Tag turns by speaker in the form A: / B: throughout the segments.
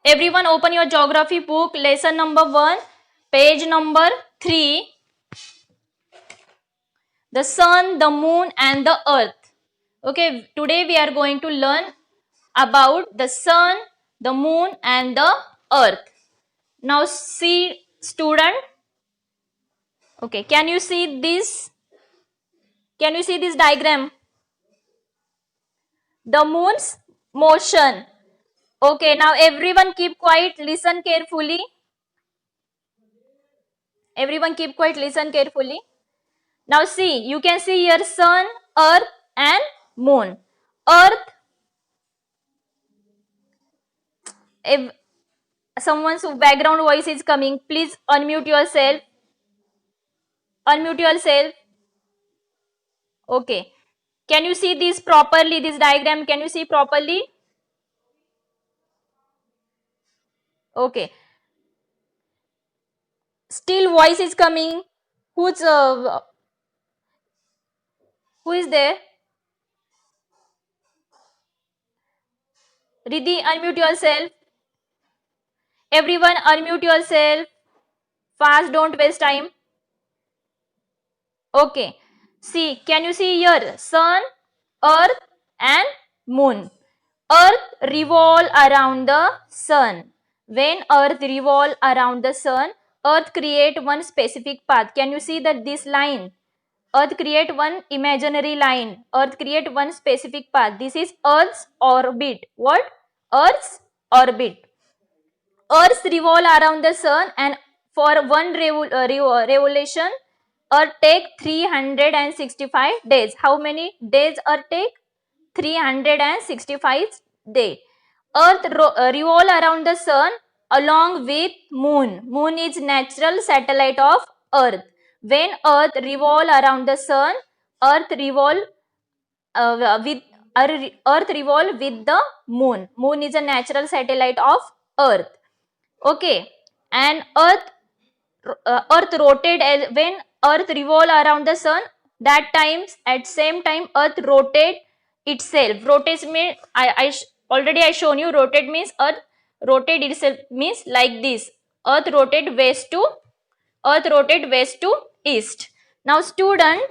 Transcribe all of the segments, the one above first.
A: Everyone open your geography book, lesson number 1, page number 3. The sun, the moon and the earth. Okay, today we are going to learn about the sun, the moon and the earth. Now see student. Okay, can you see this? Can you see this diagram? The moon's motion. Okay, now everyone keep quiet, listen carefully. Everyone keep quiet, listen carefully. Now see, you can see here sun, earth and moon. Earth, if someone's background voice is coming, please unmute yourself. Unmute yourself. Okay. Can you see this properly, this diagram? Can you see properly? Okay. Still voice is coming. Who is there? Riddhi, unmute yourself. Everyone unmute yourself. Fast, don't waste time. Okay. See, can you see here? Sun, earth and moon. Earth revolve around the sun. When earth revolve around the sun, earth create one specific path. Can you see that this line? Earth create one imaginary line. Earth create one specific path. This is Earth's orbit. What? Earth's orbit. Earth revolve around the sun, and for one revolution, Earth take 365 days. How many days Earth take? 365 days. Earth revolve around the sun along with moon. Moon is natural satellite of Earth. When Earth revolve around the sun, Earth revolve with Earth revolve with the moon. Moon is a natural satellite of Earth. Okay, and Earth rotate when Earth revolve around the sun. That times at same time Earth rotate itself. Rotate means already I shown you. Rotate means Earth rotate itself means like this. Earth rotate west to east. Now student,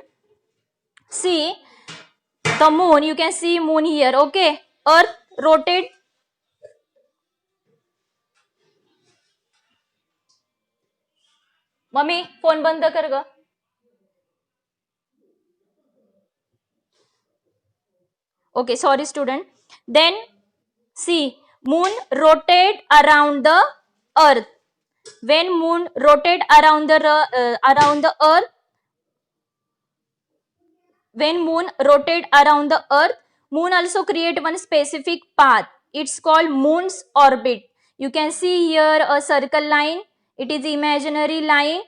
A: see the moon. You can see moon here. Okay, Earth rotate. Mummy phone बंद कर ग. Okay, sorry student. Then see, moon rotate around the earth. When moon rotate around the earth, when moon rotate around the earth, moon also create one specific path. It's called moon's orbit. You can see here a circle line. It is imaginary line.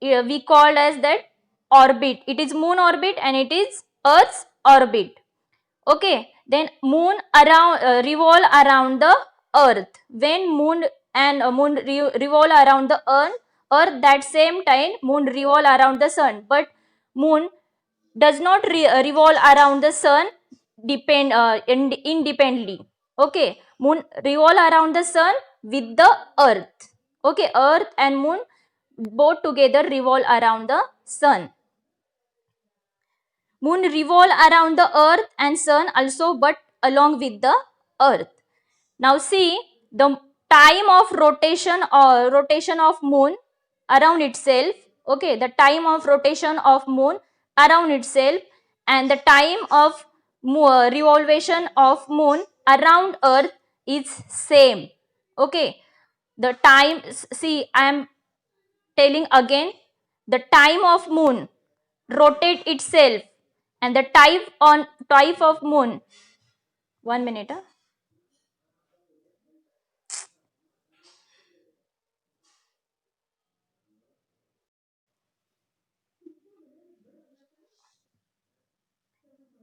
A: We call as that orbit. It is moon orbit and it is earth's orbit. Okay, then moon revolve around the earth. When moon and moon revolve around the earth, that same time moon revolve around the sun. But moon does not revolve around the sun independently. Okay, moon revolve around the sun with the earth. Okay, earth and moon both together revolve around the sun. Moon revolve around the earth and sun also, but along with the earth. Now see the time of rotation of moon around itself. Okay, the time of rotation of moon around itself and the time of revolution of moon around earth is same. Okay, the time, see I am telling again, the time of moon rotate itself and the type of moon. 1 minute.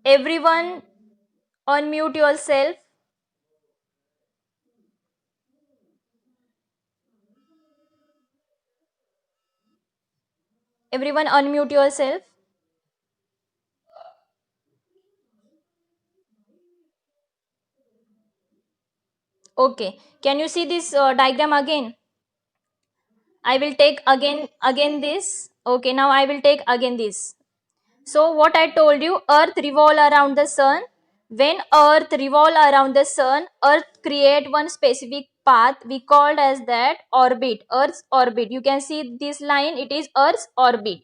A: Everyone unmute yourself. Everyone unmute yourself. Okay, can you see this diagram again? I will take again this. Okay, now I will take again this. So what I told you, Earth revolve around the sun. When Earth revolve around the sun, Earth create one specific path. We called as that orbit. Earth's orbit. You can see this line. It is Earth's orbit.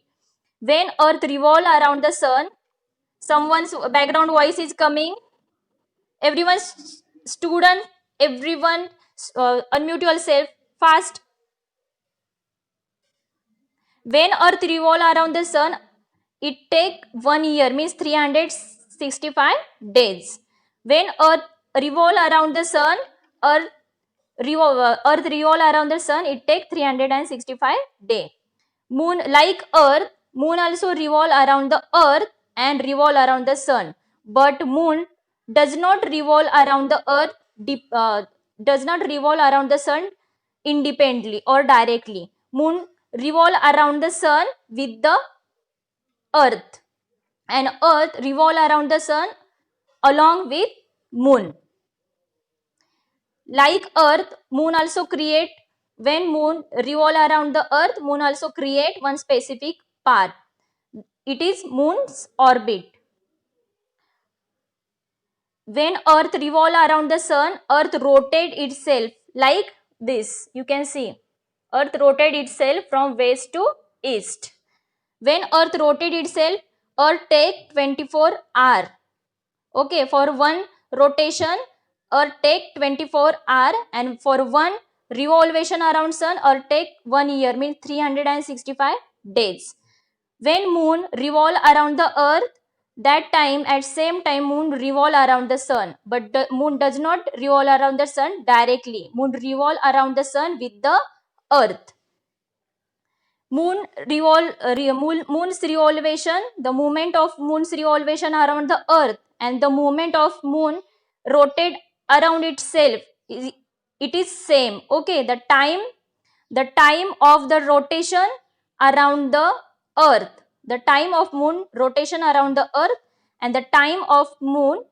A: When Earth revolve around the sun, someone's background voice is coming. Everyone, student, everyone, unmute yourself fast. When Earth revolve around the sun, it take 1 year, means 365 days. When Earth revolve around the sun, Earth revolve around the sun, it take 365 days. Moon, like Earth, Moon also revolve around the Earth and revolve around the sun. But Moon does not revolve around the Earth, does not revolve around the sun independently or directly. Moon revolve around the sun with the Earth, and Earth revolve around the sun along with Moon. Like Earth, Moon also create, when Moon revolve around the Earth, Moon also create one specific path. It is Moon's orbit. When Earth revolve around the sun, Earth rotate itself like this. You can see Earth rotate itself from west to east. When Earth rotate itself, Earth take 24 hours. Okay, for one rotation, Earth take 24 hours, and for one revolution around sun, Earth take 1 year, means 365 days. When Moon revolve around the Earth, that time at same time Moon revolve around the sun, but the Moon does not revolve around the sun directly. Moon revolve around the sun with the Earth. Moon's revolution, the movement of Moon's revolution around the Earth and the movement of Moon rotate around itself, it is same. Okay, the time of the rotation around the Earth, the time of Moon rotation around the Earth, and the time of Moon,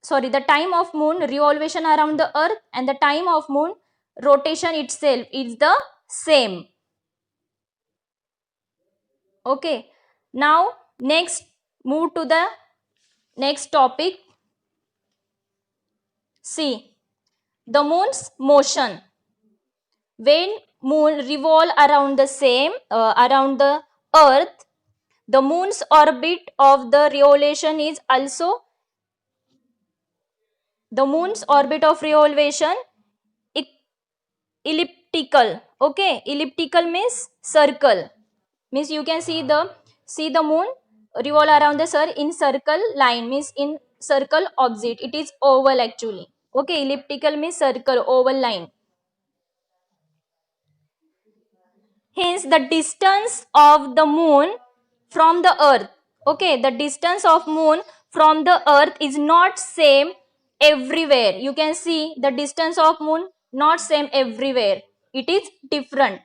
A: the time of Moon revolution around the Earth and the time of Moon rotation itself is the same. Okay, now next, move to the next topic. See, the Moon's motion. When Moon revolve around the around the Earth, the Moon's orbit of the revolution is also, the Moon's orbit of revolution elliptical. Okay, elliptical means circle. Means you can see the Moon revolve around the sun in circle line, means in circle opposite. It is oval actually. Okay, elliptical means circle, oval line. Hence the distance of the Moon from the Earth. Okay, the distance of Moon from the Earth is not same everywhere. You can see the distance of Moon not same everywhere. It is different.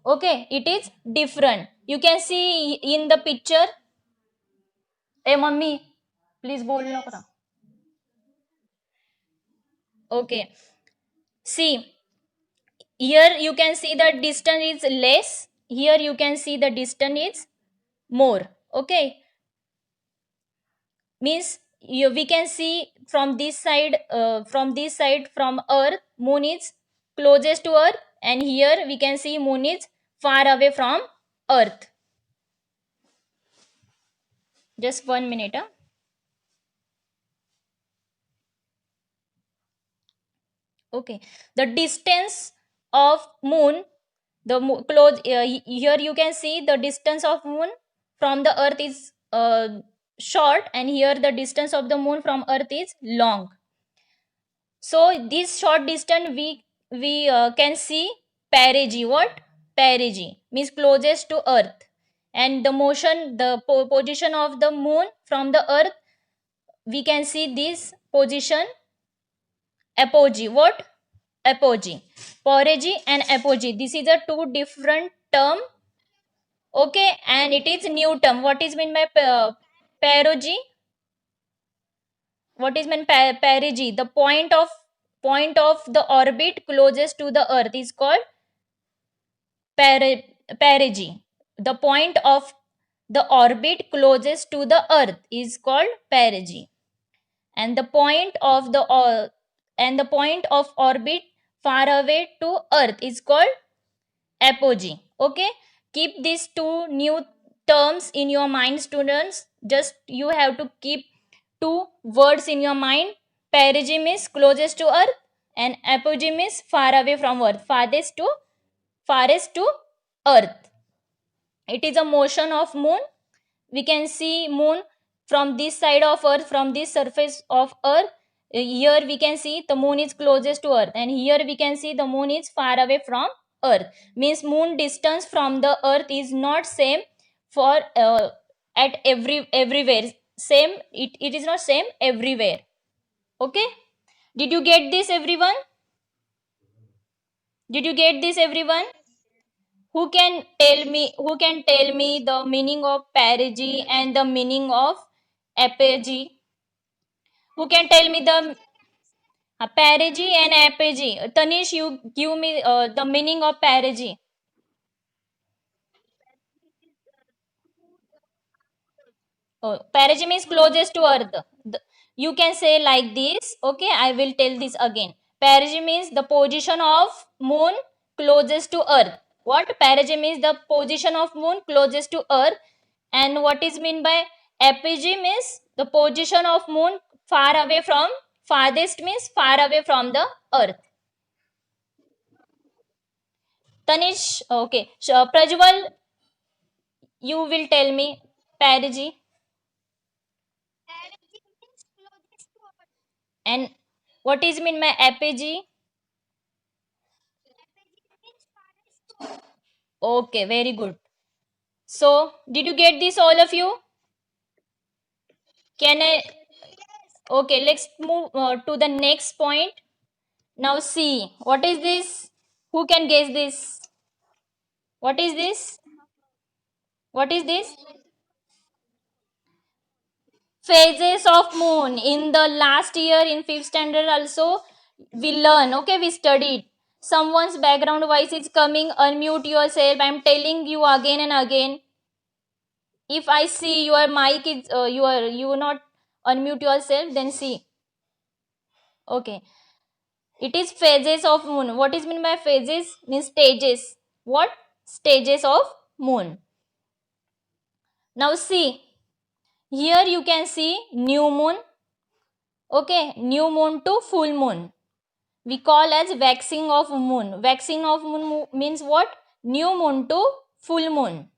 A: Okay, it is different. You can see in the picture. Hey mummy, please बोलना करा. Okay, see, here you can see the distance is less. Here you can see the distance is more. Okay, means we can see from this side, from Earth, Moon is closest to Earth, and here we can see Moon is far away from Earth. Just 1 minute. Okay, the distance of Moon, close, here you can see the distance of Moon from the Earth is short, and here the distance of the Moon from Earth is long. So this short distance we can see perigee. What? Perigee means closest to Earth, and the motion, the position of the Moon from the Earth, we can see this position apogee. What? Apogee. Perigee and apogee. This is a two different term. Okay, and it is new term. What is meant by perigee? What is meant perigee? The point of the orbit closest to the earth is called perigee. The point of the orbit closest to the earth is called perigee, and the point of orbit far away to earth is called apogee. Okay, keep these two new terms in your mind, students. Just you have to keep two words in your mind. Perigee means closest to earth, and apogee means far away from earth, farthest to earth. It is a motion of moon. We can see moon from this side of earth, from this surface of earth. Here we can see the moon is closest to earth, and here we can see the moon is far away from earth. Means moon distance from the earth is not same for at everywhere. Same, it is not same everywhere. Okay, did you get this, everyone? Did you get this, everyone? Who can tell me the meaning of perigee and the meaning of apogee? Who can tell me the perigee and apogee? Tanish, you give me the meaning of perigee. Oh, perigee means closest to earth. You can say like this. Okay, I will tell this again. Perigee means the position of moon closest to earth. What perigee means? The position of moon closest to earth. And what is mean by apogee means the position of moon far away from, farthest means far away from the earth. Tanish, okay. Prajwal, you will tell me perigee and what is mean by apogee. Okay, very good. So, did you get this, all of you? Can I? Okay, let's move to the next point. Now, see, what is this? Who can guess this? What is this? What is this? Phases of moon. In the last year, in fifth standard, also we learn. Okay, we studied. Someone's background voice is coming. Unmute yourself. I'm telling you again and again. If I see your mic is you not unmute yourself, then see. Okay, it is phases of moon. What is mean by phases? Means stages. What? Stages of moon. Now see, here you can see new moon. Okay, new moon to full moon. We call as waxing of moon. Waxing of moon means what? New moon to full moon.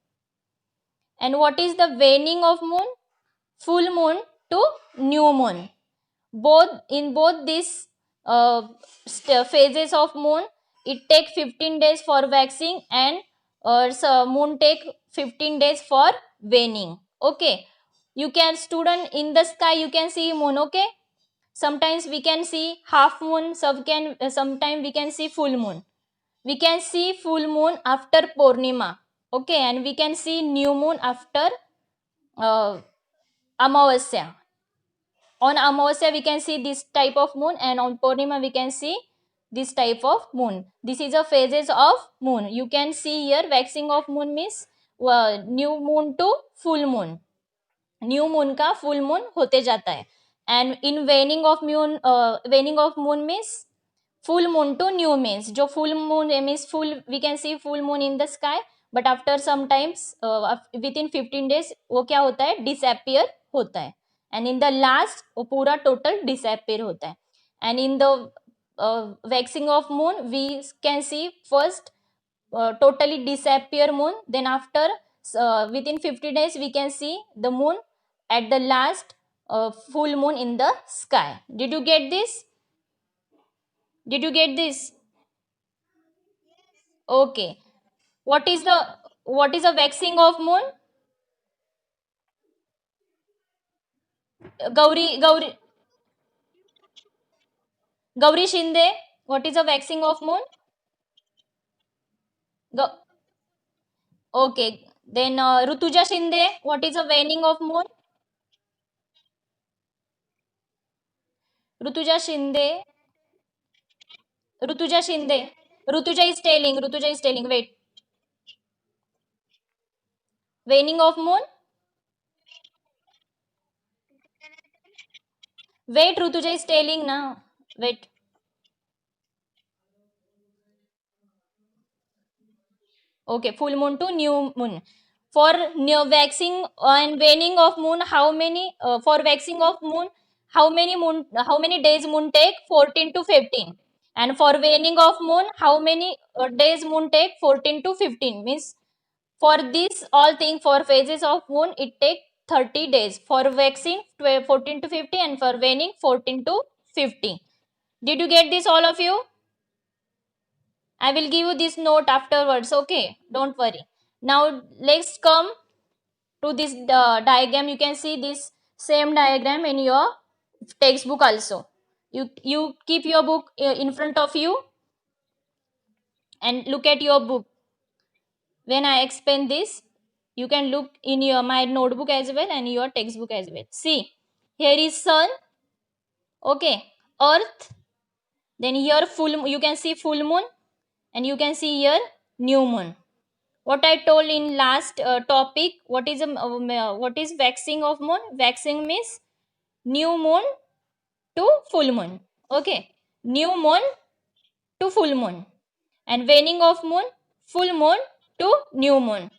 A: And what is the waning of moon? Full moon to new moon. Both these phases of moon, it take 15 days for waxing, and so moon take 15 days for waning. Okay, you can, student, in the sky you can see moon. Okay, sometimes we can see half moon, sometimes we can see full moon. We can see full moon after Purnima. Okay, and we can see new moon after uh, Amavasya. On Amavasya we can see this type of moon, and on Purnima we can see this type of moon. This is a phases of moon. You can see here waxing of moon means new moon to full moon. New moon का full moon होते जाता है. And in वेनिंग of moon means full moon to new means. जो full moon means full, we can see full moon in the sky, but after sometimes within 15 days वो क्या होता है, disappear होता है, and in the last वो पूरा total disappear होता है. And in the waxing of moon we can see first totally disappear moon, then after within 50 days we can see the moon at the last full moon in the sky. Did you get this? Did you get this? Okay. What is the waxing of moon? Gauri Gauri Shinde. What is the waxing of moon? Okay. Then Rutuja Shinde, what is a waning of moon? Rutuja Shinde, Rutuja Shinde. Rutuja is telling, wait. Waning of moon? Wait, Rutuja is telling now. Wait. Okay, full moon to new moon. For new waxing and waning of moon, how many? For waxing of moon, how many moon? How many days moon take? 14 to 15. And for waning of moon, how many days moon take? 14 to 15. Means for this all thing for phases of moon, it take 30 days. For waxing, 14 to 50, and for waning, 14 to 50. Did you get this, all of you? I will give you this note afterwards. Okay, don't worry. Now let's come to this diagram. You can see this same diagram in your textbook also. You keep your book in front of you and look at your book. When I explain this, you can look in your my notebook as well and your textbook as well. See, here is sun. Okay, earth. Then here you can see full moon, and you can see here new moon. What I told in last topic, what is waxing of moon? Waxing means new moon to full moon. Okay, new moon to full moon, and waning of moon, full moon to new moon.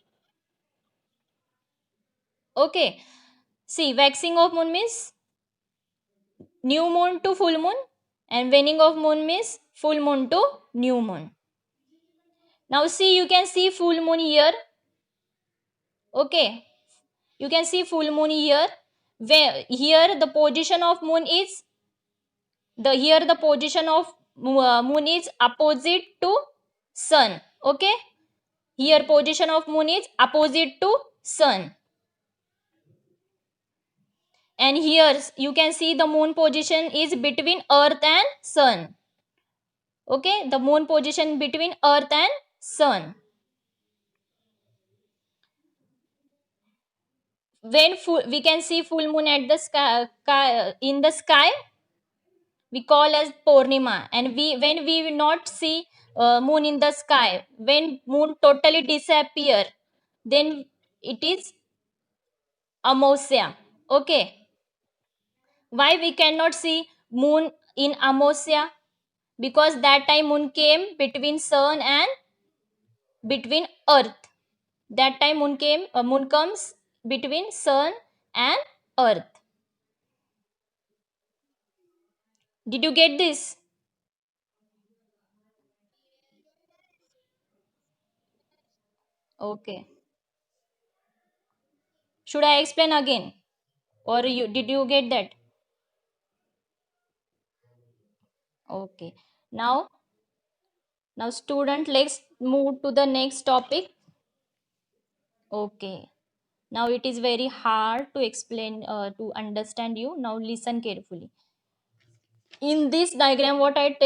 A: Okay, see, waxing of moon means new moon to full moon, and waning of moon means full moon to new moon. Now see, you can see full moon here. Okay, you can see full moon here. Where here the position of moon is the position of moon is opposite to sun. Okay, here position of moon is opposite to sun, and here you can see the moon position is between earth and sun. Okay, the moon position between earth and sun. When we can see full moon at the sky, in the sky, we call as Purnima. And when we will not see moon in the sky, when moon totally disappear, then it is Amosya. Okay, why we cannot see moon in Amosya? Because that time moon came between sun and between earth. That time moon comes between sun and earth. Did you get this? Okay, should I explain again, or you did you get that? Okay, now student, let's move to the next topic. Okay, now it is very hard to explain, to understand you. Now listen carefully. In this diagram, what I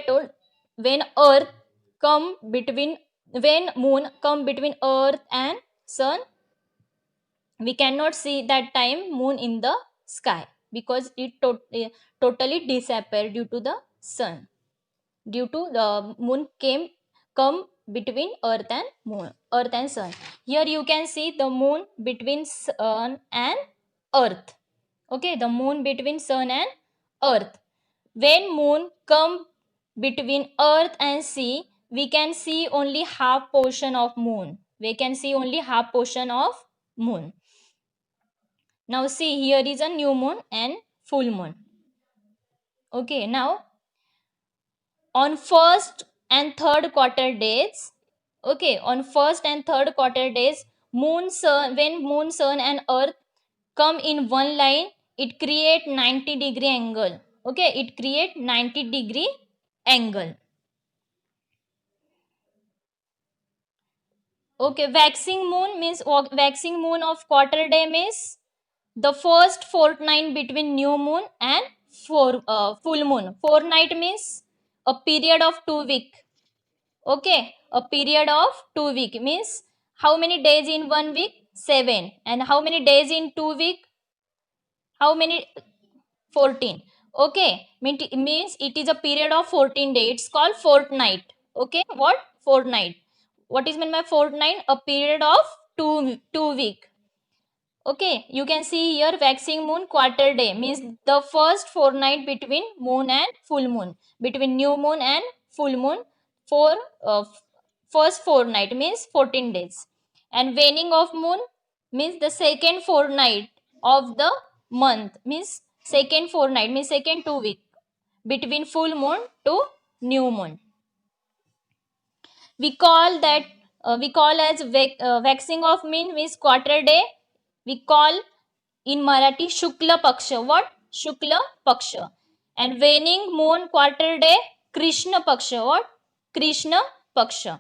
A: told, when earth come between when moon come between earth and sun, we cannot see that time moon in the sky, because it totally disappeared due to the sun, due to the moon come between earth and sun. Here you can see the moon between sun and earth. Okay, the moon between sun and earth. When moon come between earth and sea, we can see only half portion of moon. We can see only half portion of moon. Now see, here is a new moon and full moon. Okay, now on first and third quarter days, okay, on first and third quarter days, when moon, sun and earth come in one line, it create 90-degree angle. Okay, it create 90-degree angle. Okay, waxing moon of quarter day means the first fortnight between new moon and full moon. Fortnight means a period of 2 week. Okay, a period of 2 week means How many days in 1 week? 7. And how many days in 2 week? How many? 14. Okay, means it is a period of 14 days. It's called fortnight. Okay, what? Fortnight. What is meant by fortnight? A period of two week. Okay, you can see here waxing moon quarter day means the first fortnight between moon and full moon. Between new moon and full moon, for first fortnight means 14 days. And waning of moon means the second fortnight of the month, means second fortnight means second 2 week between full moon to new moon. We call that we call as waxing of moon means quarter day. We call in Marathi Shukla Paksha. What? Shukla Paksha. And waning moon quarter day Krishna Paksha. What? Krishna Paksha.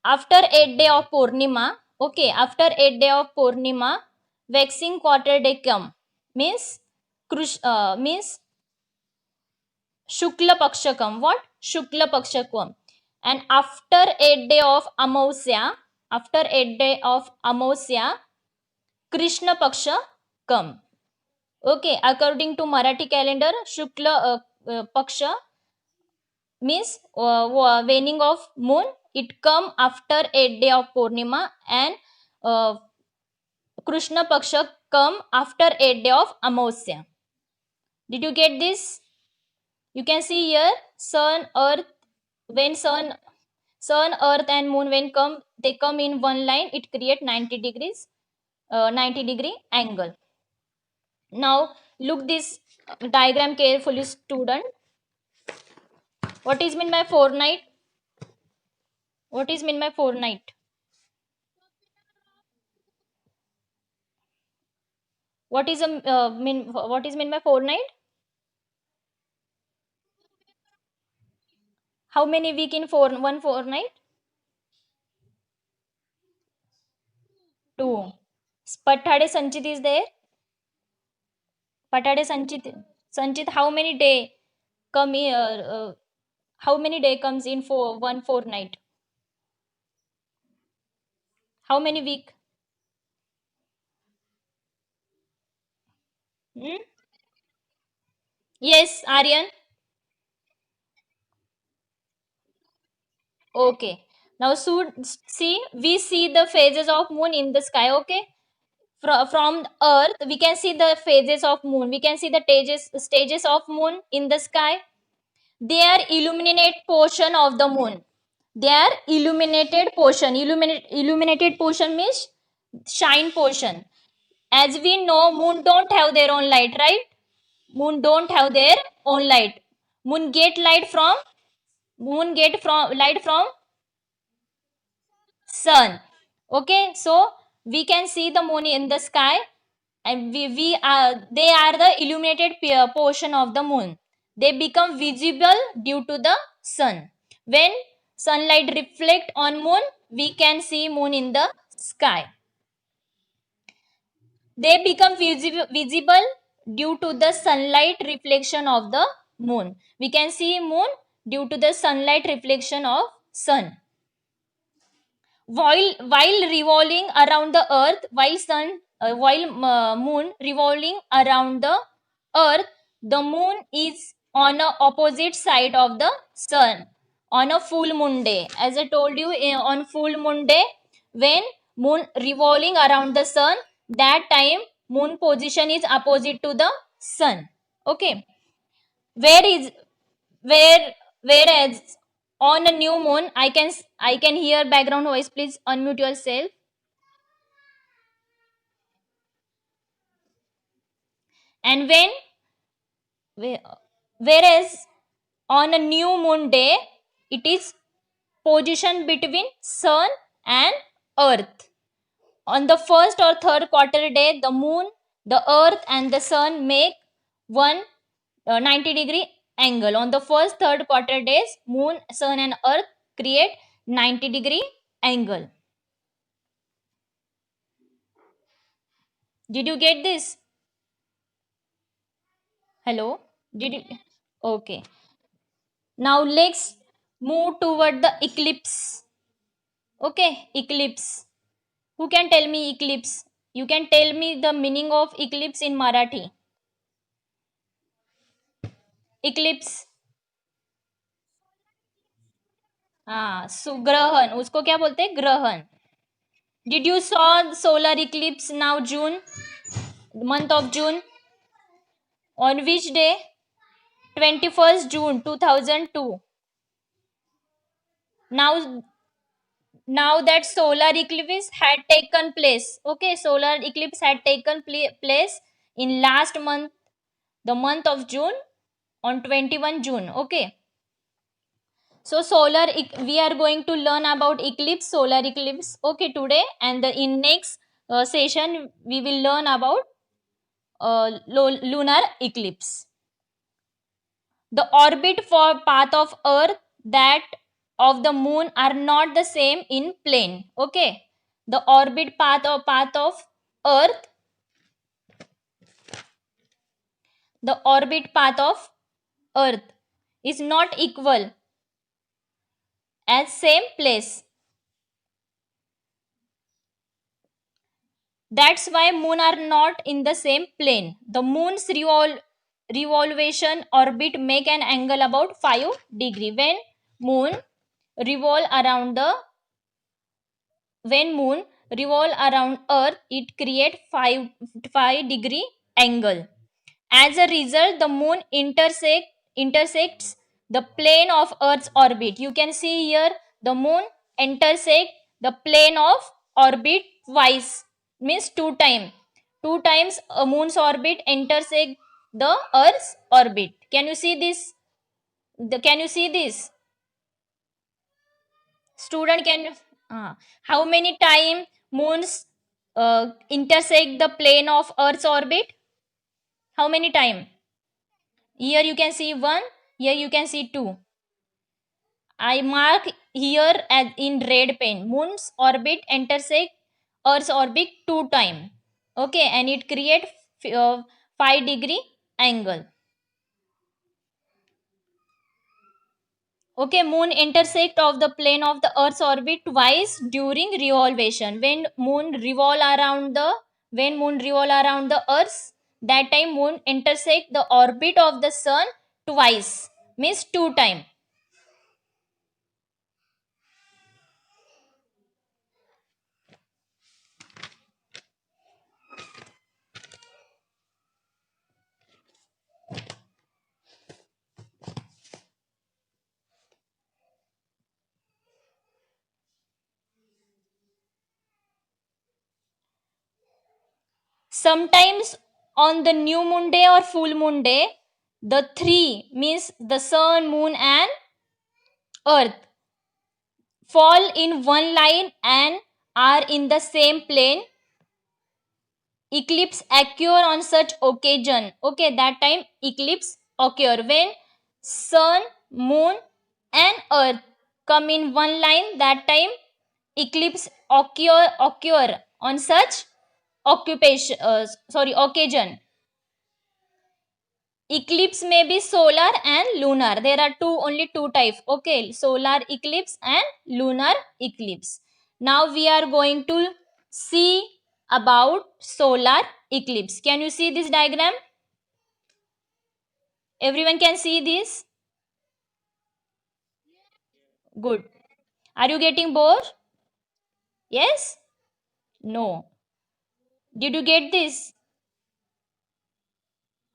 A: After 8 day of Purnima, okay, after 8 day of Purnima, waxing quarter day come, means means Shukla Paksha come. What? Shukla Paksha come. And after 8 day of Amausya, after 8 day of Amausya, Krishna Paksha come. Okay, according to Marathi calendar, Shukla Paksha means waning of moon. It come after 8 day of Purnima, and uh, Krishna Paksha come after 8 day of Amavasya. Did you get this? You can see here sun, earth, when sun, earth and moon when come, they come in one line, it create 90 degrees, 90-degree angle. Now look this diagram carefully, student. What is mean by fortnight? What is mean by fortnight? What is a mean? What is mean by fortnight? How many week in one fortnight? Two. Patade Sanchit is there. Patade Sanchit. Sanchit, how many day come here? How many day comes in for one fortnight? How many week? Hmm? Yes, Aryan. Okay. Now, so see, we see the phases of moon in the sky. Okay. From Earth, we can see the phases of moon. We can see the stages of moon in the sky. They are illuminated portion of the moon. They are illuminated portion. Illuminated portion means shine portion. As we know, moon don't have their own light, right? Moon don't have their own light. Moon get light from light from sun. Okay, so we can see the moon in the sky, and we are they are the illuminated portion of the moon. They become visible due to the sun. When sunlight reflect on moon, we can see moon in the sky. They become visible due to the sunlight reflection of the moon. We can see moon due to the sunlight reflection of sun. While revolving around the earth, while moon revolving around the earth, the moon is on a opposite side of the sun on a full moon day. As I told you, on full moon day, when moon revolving around the sun, that time moon position is opposite to the sun. Okay, where is where whereas on a new moon, I can hear background voice. Please unmute yourself. And whereas on a new moon day, it is position between sun and earth. On the first or third quarter day, the moon, the earth and the sun make one 90-degree angle. On the first third quarter days, moon, sun and earth create 90-degree angle. Did you get this? Hello? Did you? Okay. Now let's move toward the eclipse. Okay, eclipse. Who can tell me eclipse? You can tell me the meaning of eclipse in Marathi. Eclipse. हाँ, सुग्रहण उसको क्या बोलते हैं? ग्रहण. Did you saw solar eclipse now June, month of June? On which day? 21st June 2002. Now, now that solar eclipse had taken place. Okay, solar eclipse had taken place in last month, the month of June, on 21 June. Okay. So we are going to learn about eclipse, solar eclipse. Okay, today, and in next session we will learn about lunar eclipse. The orbit for path of Earth that of the moon are not the same in plane. Okay, the orbit path of Earth, the orbit path of Earth is not equal as same place. That's why moon are not in the same plane. The moon's revolution orbit make an angle about 5 degree. Moon revolve around the when moon revolve around earth, it create 5 degree angle. As a result, the moon intersects the plane of earth's orbit. You can see here the moon intersect the plane of orbit twice, means two times a moon's orbit intersect the earth's orbit. Can you see this? Can you see this? Student, can you how many time moons intersect the plane of earth's orbit? How many time? Here you can see one, here you can see two. I mark here as in red pen. Moon's orbit intersect earth's orbit two time. Okay, and it create 5 degree angle. Okay, moon intersect of the plane of the earth's orbit twice during revolvation. When moon revolve around the earth, that time moon intersect the orbit of the sun twice, means two time. Sometimes on the new moon day or full moon day, the three, means the sun, moon and earth, fall in one line and are in the same plane. Eclipse occur on such occasion. Okay, that time eclipse occur when sun, moon and earth come in one line. That time eclipse occur on such occasion. Eclipse may be solar and lunar. There are only two types. Okay, solar eclipse and lunar eclipse. Now we are going to see about solar eclipse. Can you see this diagram? Everyone can see this? Good. Are you getting bored? Yes? No. Did you get this?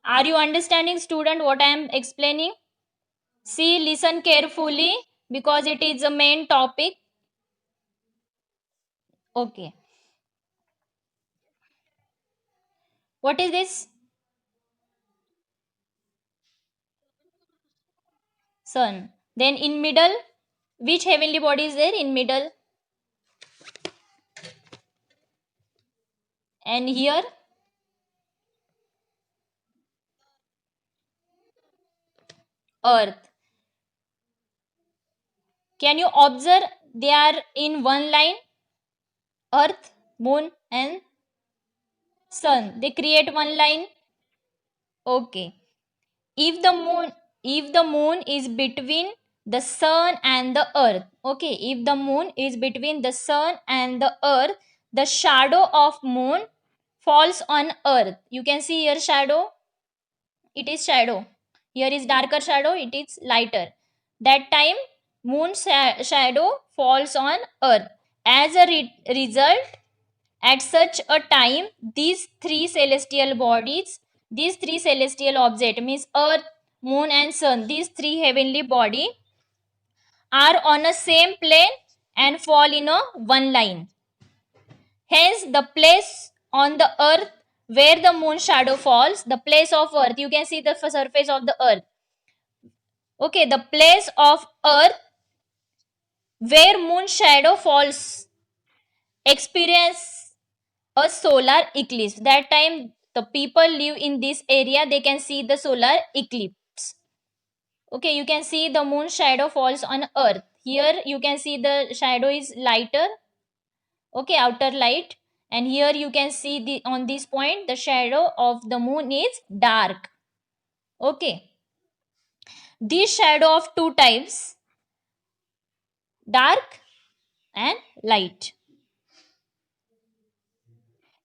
A: Are you understanding, student, what I am explaining? See, listen carefully because it is the main topic. Okay. What is this? Sun. Then in middle, which heavenly body is there in middle? And here, earth. Can you observe they are in one line? Earth, moon and sun. They create one line. Okay. If the moon is between the sun and the earth. Okay, if the moon is between the sun and the earth, the shadow of moon falls on earth. You can see here shadow, it is shadow. Here is darker shadow, it is lighter. That time moon shadow falls on earth. As a result, at such a time, these three celestial bodies, these three celestial objects, means earth, moon and sun, these three heavenly body are on a same plane and fall in a one line. Hence, the place on the earth where the moon shadow falls, the place of earth, you can see the surface of the earth. Okay, the place of earth where moon shadow falls experience a solar eclipse. That time the people live in this area, they can see the solar eclipse. Okay, you can see the moon shadow falls on earth. Here you can see the shadow is lighter, okay, outer light, and here you can see the on this point the shadow of the moon is dark. Okay, this shadow of two types, dark and light.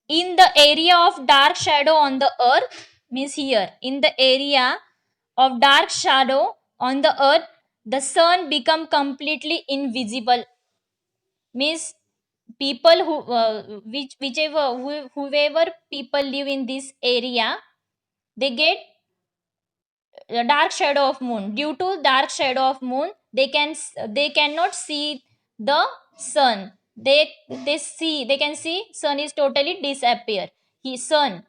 A: In the area of dark shadow on the earth, means here in the area of dark shadow on the earth, the sun become completely invisible. Means people who whoever people live in this area, they get a dark shadow of moon. Due to dark shadow of moon, they cannot see the sun. They can see sun is totally disappear. He sun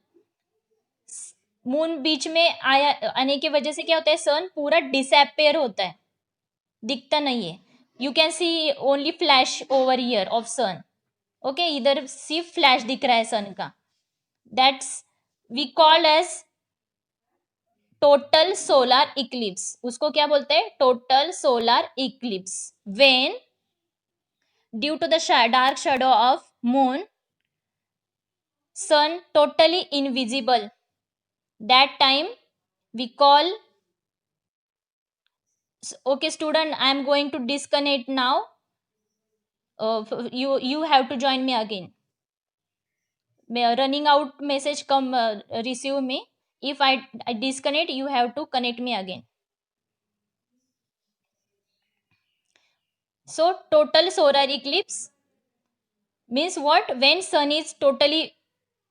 A: moon बीच में आया आने की वजह से क्या होता है, सन पूरा डिसअपेयर होता है, दिखता नहीं है. You can see only flash over ear of sun. Okay, इधर सिर्फ फ्लैश दिख रहा है सन का. That's we call as total solar eclipse. उसको क्या बोलते हैं, total solar eclipse. When due to the dark shadow of moon sun totally invisible, that time we call. Okay student, I am going to disconnect now. You have to join me again. Running out message come receive me. If I disconnect, you have to connect me again. So total solar eclipse means what, when sun is totally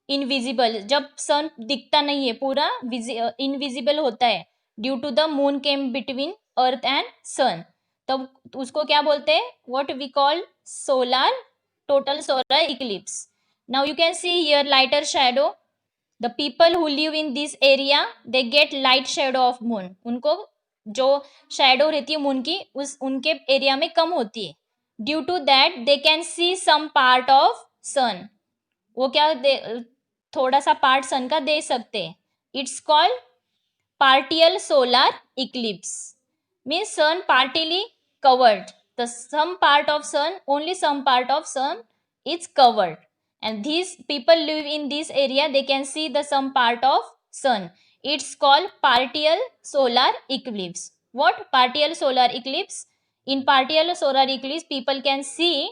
A: invisible, जब sun दिखता नहीं है, पूरा invisible होता है due to the moon came between earth and sun, तब उसको क्या बोलते हैं, what we call solar, total solar eclipse. Now you can see here lighter shadow. The people who live in this area they get light shadow of moon. उनको जो shadow रहती है moon की उस उनके एरिया में कम होती है. Due to that they can see some part of sun. वो क्या थोड़ा सा पार्ट सन का दे सकते हैं. It's called partial solar eclipse. Means sun partially covered, the some part of sun, only some part of sun is covered, and these people live in this area, they can see the some part of sun. It's called partial solar eclipse. What, partial solar eclipse? In partial solar eclipse people can see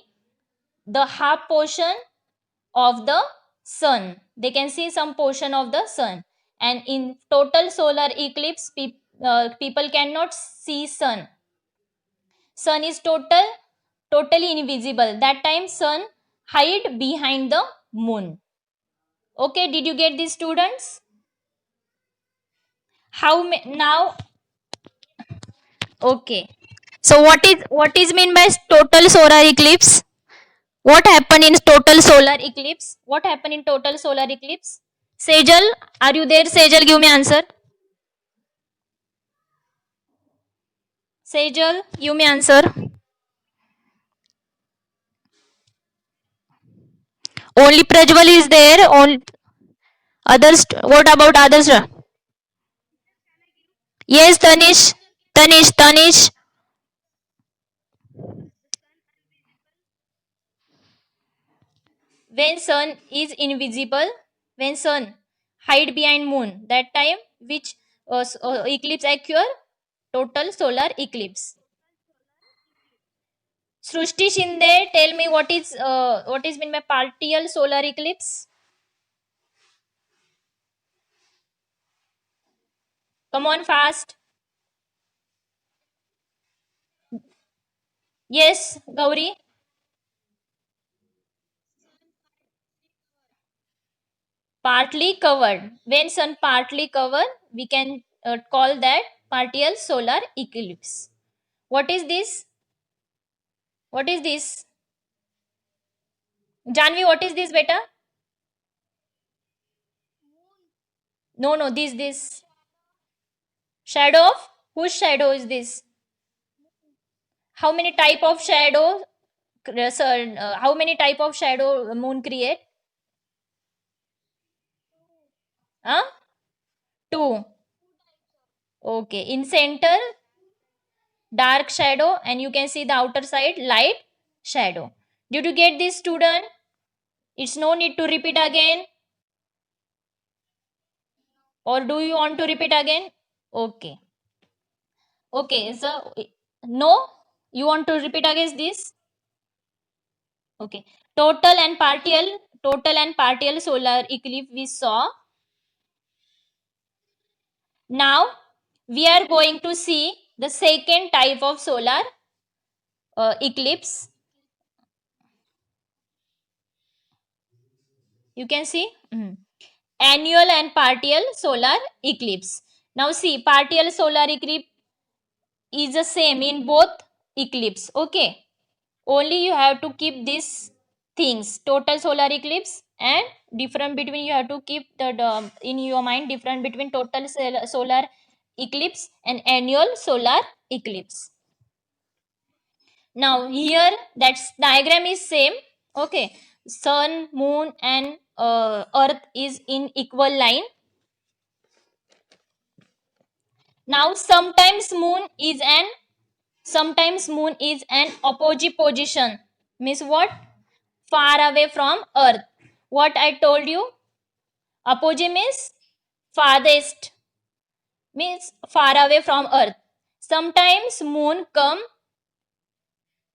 A: the half portion of the sun, they can see some portion of the sun. And in total solar eclipse people cannot see sun. Sun is totally invisible, that time sun hide behind the moon. Okay, did you get this students? Now, okay, so what is mean by total solar eclipse? What happened in total solar eclipse? What happened in total solar eclipse? Sejal, are you there? Sejal, give me answer. Sejal, give me answer. Only Prajwal is there. Only others. What about others? Yes, Tanish. Tanish. When sun is invisible, when sun hide behind moon, that time which eclipse occur? Total solar eclipse. Srushti Shinde, tell me what is mean by partial solar eclipse. Come on, fast. Yes, Gauri. Partly covered. When sun partly covered, we can call that partial solar eclipse. What is this? What is this? Janvi, what is this, beta? No, no, this. Shadow of? Whose shadow is this? How many type of shadow? Sir, how many type of shadow moon create? Huh? Two. Okay. In center, dark shadow, and you can see the outer side, light shadow. Did you get this, student? It's no need to repeat again. Or do you want to repeat again? Okay. Okay. So, no? You want to repeat against this? Okay. Total and partial solar eclipse we saw. Now, we are going to see the second type of solar eclipse. You can see annual and partial solar eclipse. Now, see, partial solar eclipse is the same in both eclipse. Okay. Only you have to keep these things, total solar eclipse, and different between, you have to keep the in your mind, different between total solar eclipse and annual solar eclipse. Now here that diagram is same. Okay, sun, moon, and earth is in equal line. Now sometimes moon is an opposite position. Means what? Far away from earth. What I told you? Apogee means farthest, means far away from earth. Sometimes moon come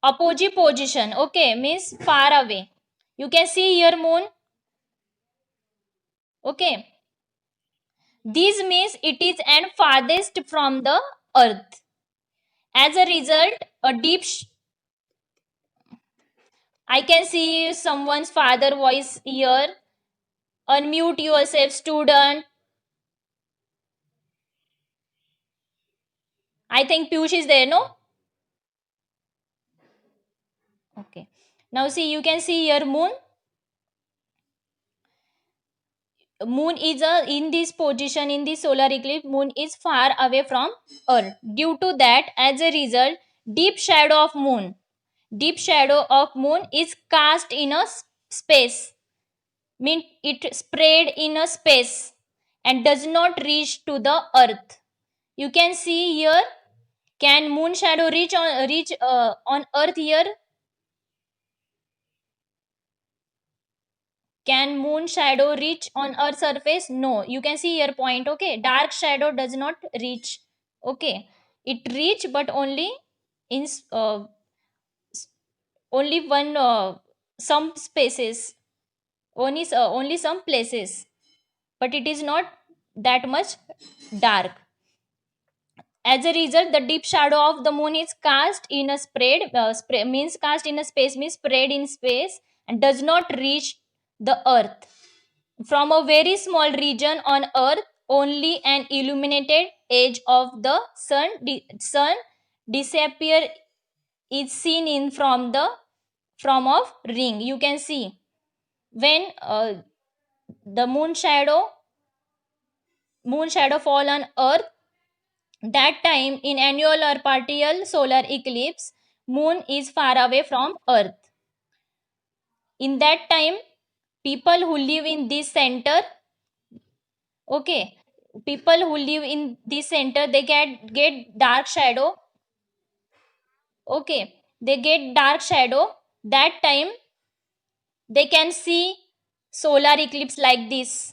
A: opposite position. Okay, means far away. You can see here moon. Okay, this means it is and farthest from the earth. As a result, a I can see someone's father voice here. Unmute yourself, student. I think Piyush is there, no? Okay. Now see, you can see here moon. Moon is in this position in the solar eclipse. Moon is far away from earth. Due to that, as a result, deep shadow of moon deep shadow of moon is cast in a space, mean it spread in a space and does not reach to the earth. You can see here, can moon shadow reach on earth here? Can moon shadow reach on earth surface? No. You can see here point. Okay, dark shadow does not reach. Okay, it reach but only in only one some spaces, only some places, but it is not that much dark. As a result, the deep shadow of the moon is cast in a means cast in a space, means spread in space, and does not reach the earth. From a very small region on earth, only an illuminated edge of the sun disappear is seen in from the from of ring. You can see when the moon shadow fall on earth, that time in annual or partial solar eclipse, moon is far away from earth. In that time, people who live in this center, okay, people who live in this center, they get dark shadow. Okay, they get dark shadow. That time they can see solar eclipse like this,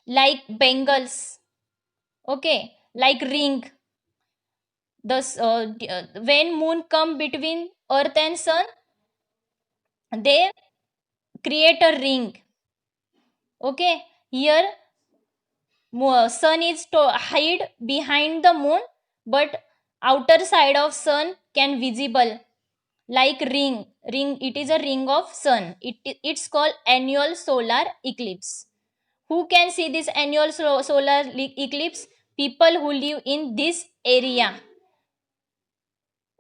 A: like bangles. Okay, like ring. when moon come between earth and sun, they create a ring. Okay, here sun is to hide behind the moon, but outer side of sun can visible like ring. It is a ring of sun. It's called annual solar eclipse. Who can see this annual solar eclipse? People who live in this area.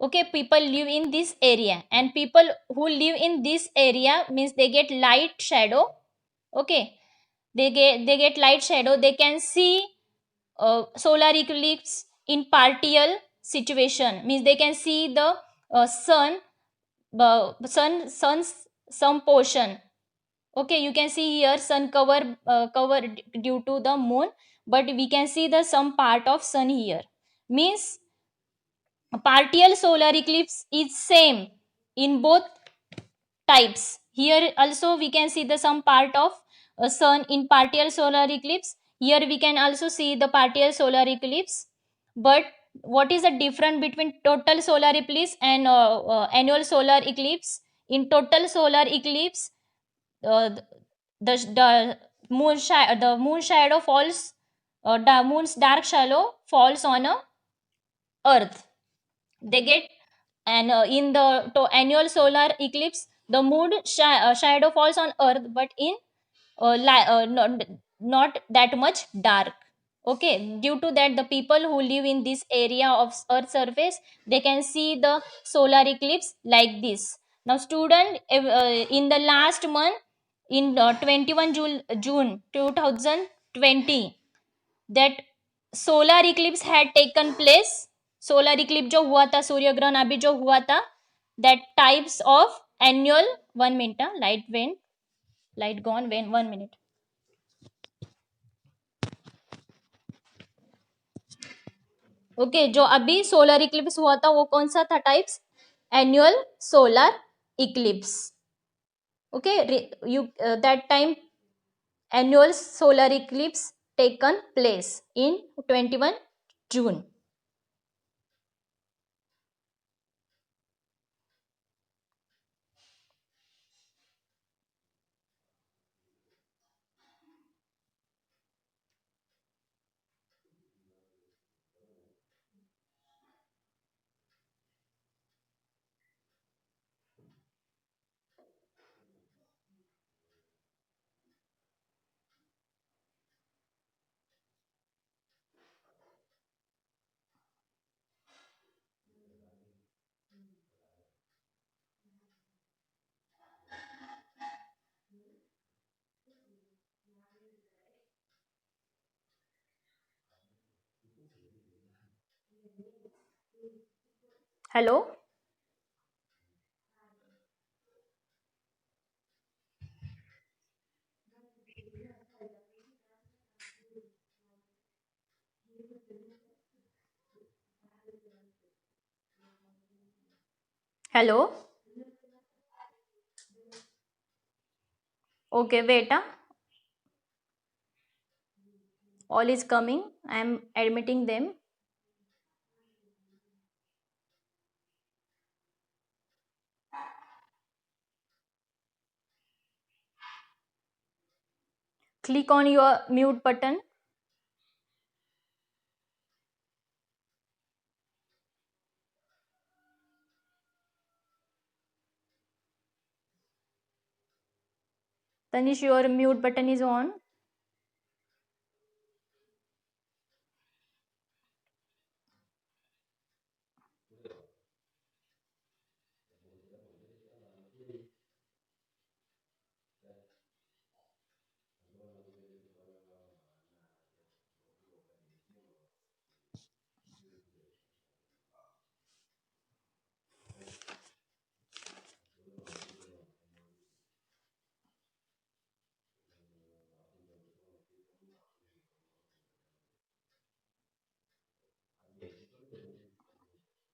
A: Okay, people live in this area, and people who live in this area means they get light shadow. Okay, they get light shadow. They can see solar eclipse in partial situation, means they can see the sun's some portion. Okay, you can see here sun cover due to the moon, but we can see the some part of sun here. Means partial solar eclipse is same in both types. Here also we can see the some part of sun in partial solar eclipse. Here we can also see the partial solar eclipse. But what is the difference between total solar eclipse and annual solar eclipse? In total solar eclipse, uh, the moon shadow falls, the moon's dark shadow falls on a earth. They get, and in the annual solar eclipse, the moon shadow falls on earth, but in not that much dark. Okay, due to that, the people who live in this area of earth surface, they can see the solar eclipse like this. Now student, in the last month, in 21 June 2020, that solar eclipse had taken place. Solar Eclipse जो हुआ था, सूर्य ग्रहण अभी जो हुआ था, that types of annual, 1 minute, light gone, when 1 minute. Okay, जो अभी सोलर इक्लिप्स हुआ था वो कौन सा था types? Annual solar Eclipse. Okay, you that time annual solar eclipse taken place in 21 June. Hello. Hello. Okay, wait. All is coming. I am admitting them. Click on your mute button. Tanish, your mute button is on.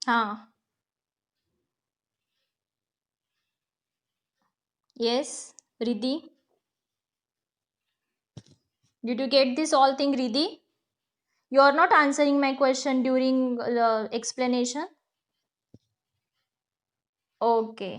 A: हाँ. Yes, Riddhi. Did you get this all thing, Riddhi? You are not answering my question during explanation. Okay.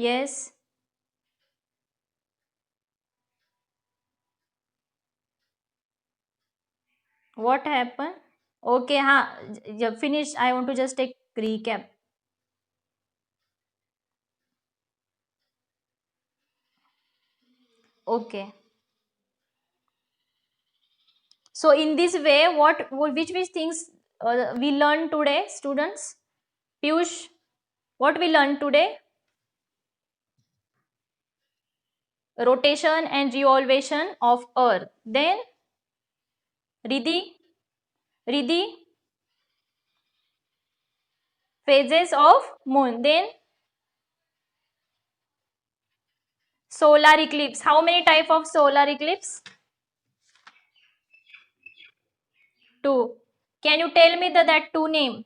A: Yes. What happened? Okay, finish. I want to just take recap. Okay. So in this way, which things we learn today, students? Piyush, what we learned today? Rotation and revolvation of Earth. Then Riddhi, Riddhi, phases of Moon. Then solar eclipse. How many type of solar eclipse? Two. Can you tell me that two name?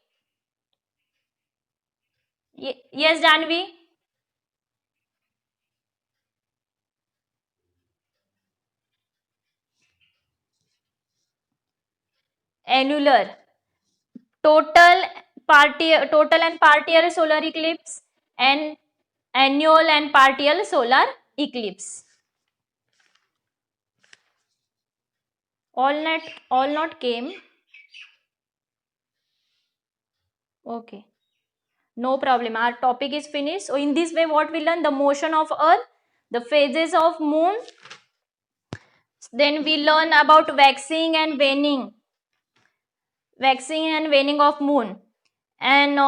A: Yes, Janvi. Annular. Total and partial solar eclipse, and annual and partial solar eclipse. All not came. Okay, no problem. Our topic is finished. So in this way, what we learn: the motion of Earth, the phases of Moon. Then we learn about waxing and waning of Moon, and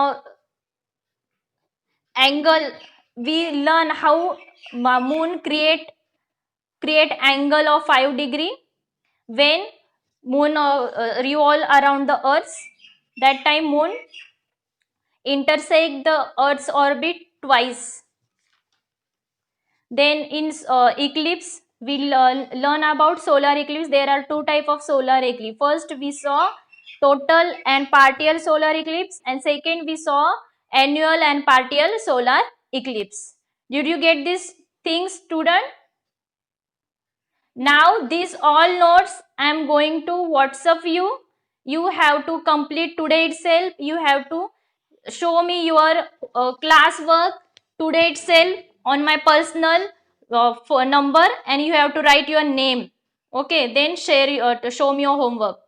A: angle. We learn how Moon create angle of 5 degree when Moon revolve around the Earth. That time Moon intersect the Earth's orbit twice. Then in eclipse, we learn about solar eclipse. There are two type of solar eclipse. First we saw total and partial solar eclipse, and second we saw annual and partial solar eclipse. Did you get this thing, student? Now these all notes I am going to WhatsApp you. You have to complete today itself. You have to show me your class work today itself on my personal phone number, and you have to write your name. Okay, then to show me your homework.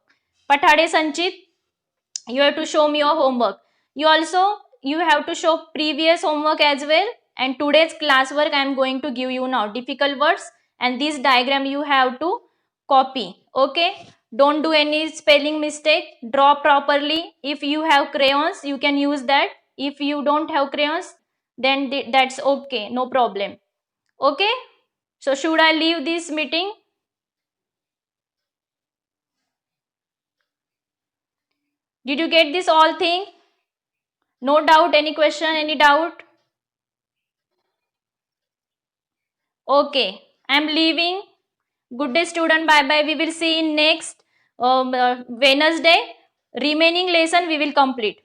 A: Pathade Sanchit, you have to show me your homework. You have to show previous homework as well, and today's classwork I am going to give you now difficult words, and this diagram you have to copy. Okay, don't do any spelling mistake. Draw properly. If you have crayons, you can use that. If you don't have crayons, then that's okay, no problem. Okay, so should I leave this meeting? Did you get this all thing? No doubt? Any question? Any doubt? Okay, I'm leaving. Good day, student. Bye bye. We will see in next Wednesday. Remaining lesson we will complete.